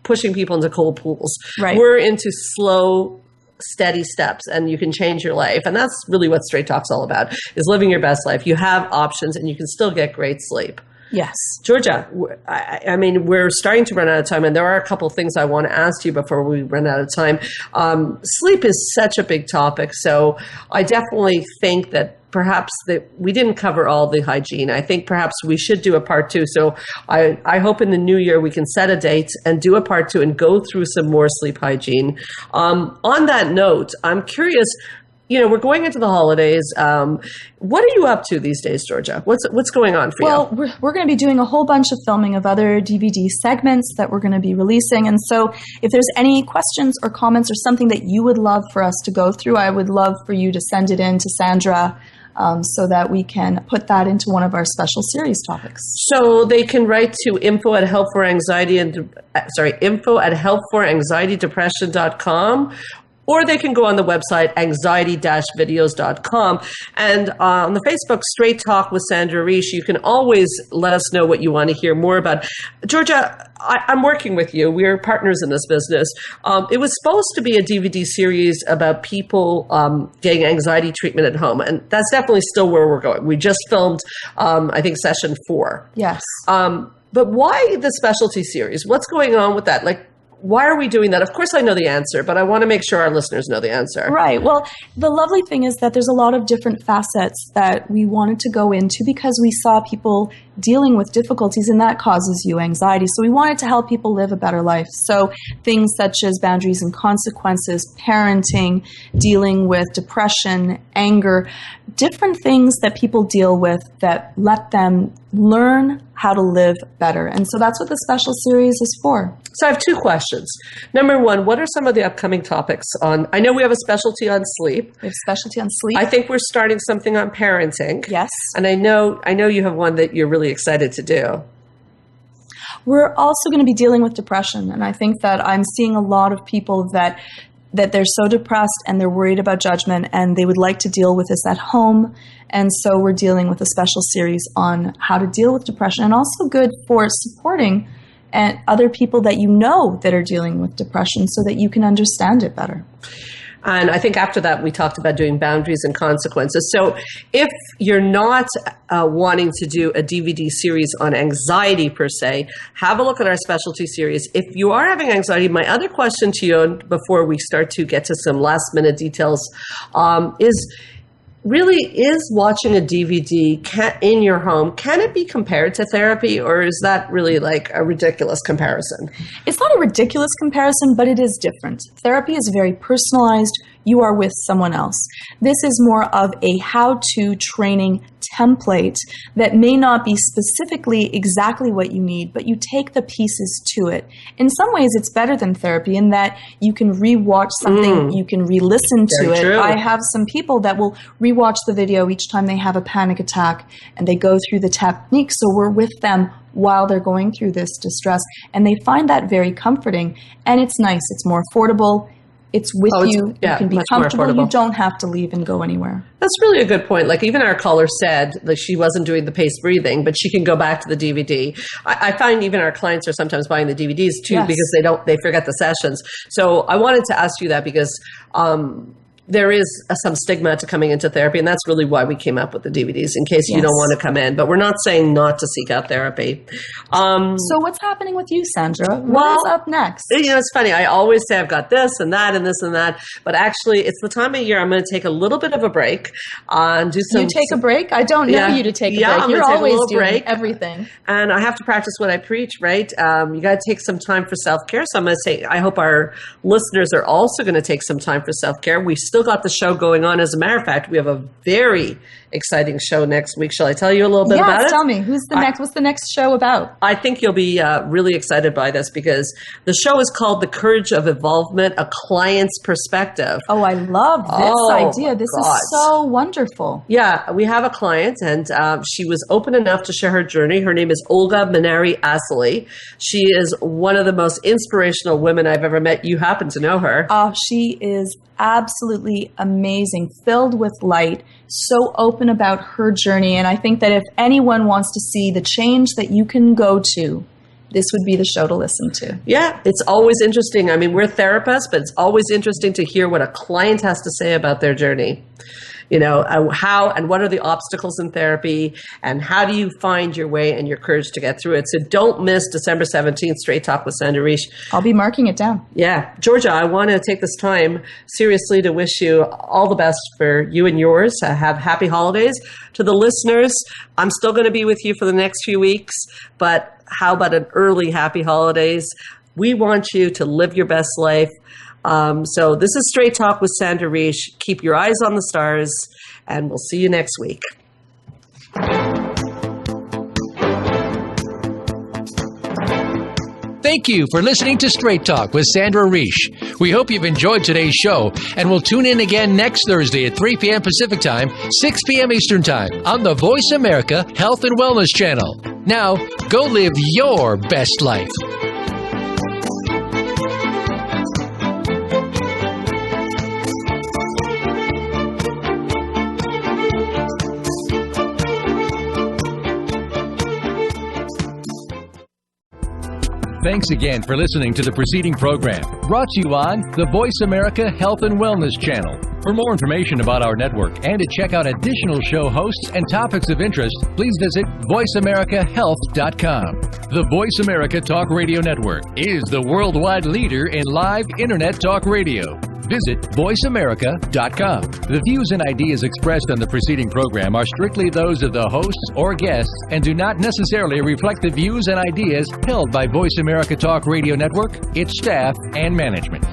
pushing people into cold pools. Right. We're into slow, steady steps, and you can change your life. And that's really what Straight Talk's all about, is living your best life. You have options and you can still get great sleep. Yes. Georgia, I mean, we're starting to run out of time, and there are a couple of things I want to ask you before we run out of time. Sleep is such a big topic, so I definitely think that perhaps that we didn't cover all the hygiene. I think perhaps we should do a part 2. So I hope in the new year we can set a date and do a part 2 and go through some more sleep hygiene. On that note, I'm curious, we're going into the holidays. What are you up to these days, Georgia? What's going on for you? Well, we're going to be doing a whole bunch of filming of other DVD segments that we're going to be releasing. And so if there's any questions or comments or something that you would love for us to go through, I would love for you to send it in to Sandra so that we can put that into one of our special series topics. So they can write to info at healthforanxietydepression.com, or they can go on the website anxiety-videos.com. And on the Facebook Straight Talk with Sandra Reich, you can always let us know what you want to hear more about. Georgia, I'm working with you. We're partners in this business. It was supposed to be a DVD series about people getting anxiety treatment at home, and that's definitely still where we're going. We just filmed, I think, session 4. Yes. But why the specialty series? What's going on with that? Like, why are we doing that? Of course I know the answer, but I want to make sure our listeners know the answer. Right. Well, the lovely thing is that there's a lot of different facets that we wanted to go into because we saw people dealing with difficulties, and that causes you anxiety. So we wanted to help people live a better life. So things such as boundaries and consequences, parenting, dealing with depression, anger, different things that people deal with that let them learn how to live better. And so that's what the special series is for. So I have 2 questions. Number 1, what are some of the upcoming topics on? I know we have a specialty on sleep. We have specialty on sleep. I think we're starting something on parenting. Yes. And I know you have one that you're really excited to do. We're also going to be dealing with depression. And I think that I'm seeing a lot of people that they're so depressed and they're worried about judgment and they would like to deal with this at home. And so we're dealing with a special series on how to deal with depression, and also good for supporting and other people that you know that are dealing with depression so that you can understand it better. And I think after that, we talked about doing boundaries and consequences. So if you're not wanting to do a DVD series on anxiety per se, have a look at our specialty series. If you are having anxiety, my other question to you before we start to get to some last minute details is watching a DVD in your home, can it be compared to therapy, or is that really like a ridiculous comparison? It's not a ridiculous comparison, but it is different. Therapy is very personalized. You are with someone else. This is more of a how-to training template that may not be specifically exactly what you need, but you take the pieces to it. In some ways, it's better than therapy in that you can rewatch something, you can re-listen to it. True. I have some people that will rewatch the video each time they have a panic attack, and they go through the techniques, so we're with them while they're going through this distress, and they find that very comforting, and it's nice. It's more affordable. It's with you. You can be comfortable. You don't have to leave and go anywhere. That's really a good point. Like even our caller said that she wasn't doing the paced breathing, but she can go back to the DVD. I find even our clients are sometimes buying the DVDs too, Yes. because they forget the sessions. So I wanted to ask you that because there is some stigma to coming into therapy, and that's really why we came up with the DVDs, in case you don't want to come in. But we're not saying not to seek out therapy. So what's happening with you, Sandra? What's up next? It's funny. I always say I've got this and that and this and that, but actually it's the time of year I'm going to take a little bit of a break and do some... You take a break? I don't know you to take a break. I'm You're take always a doing break. everything. And I have to practice what I preach, right? You got to take some time for self-care. So I'm going to say, I hope our listeners are also going to take some time for self-care. We've still got the show going on. As a matter of fact, we have a very exciting show next week. Shall I tell you a little bit about it? Yes, tell me. What's the next show about? I think you'll be really excited by this because the show is called The Courage of Evolvement, A Client's Perspective. Oh, I love this idea. This is so wonderful. Yeah, we have a client, and she was open enough to share her journey. Her name is Olga Maneri-Asali. She is one of the most inspirational women I've ever met. You happen to know her. She is absolutely amazing, filled with light, so open about her journey. And I think that if anyone wants to see the change that you can go to, this would be the show to listen to. Yeah, it's always interesting. I mean, we're therapists, but it's always interesting to hear what a client has to say about their journey. You know, how and what are the obstacles in therapy, and how do you find your way and your courage to get through it? So don't miss December 17th, Straight Talk with Sandra Reich. I'll be marking it down. Yeah. Georgia, I want to take this time seriously to wish you all the best for you and yours. Have happy holidays. To the listeners, I'm still going to be with you for the next few weeks, but how about an early happy holidays? We want you to live your best life. So this is Straight Talk with Sandra Reich. Keep your eyes on the stars, and we'll see you next week. Thank you for listening to Straight Talk with Sandra Reich. We hope you've enjoyed today's show, and we'll tune in again next Thursday at 3 p.m. Pacific Time, 6 p.m. Eastern Time on the Voice America Health and Wellness Channel. Now, go live your best life. Thanks again for listening to the preceding program, brought to you on the Voice America Health and Wellness Channel. For more information about our network and to check out additional show hosts and topics of interest, please visit voiceamericahealth.com. The Voice America Talk Radio Network is the worldwide leader in live Internet talk radio. Visit voiceamerica.com. The views and ideas expressed on the preceding program are strictly those of the hosts or guests and do not necessarily reflect the views and ideas held by Voice America Talk Radio Network, its staff, and management.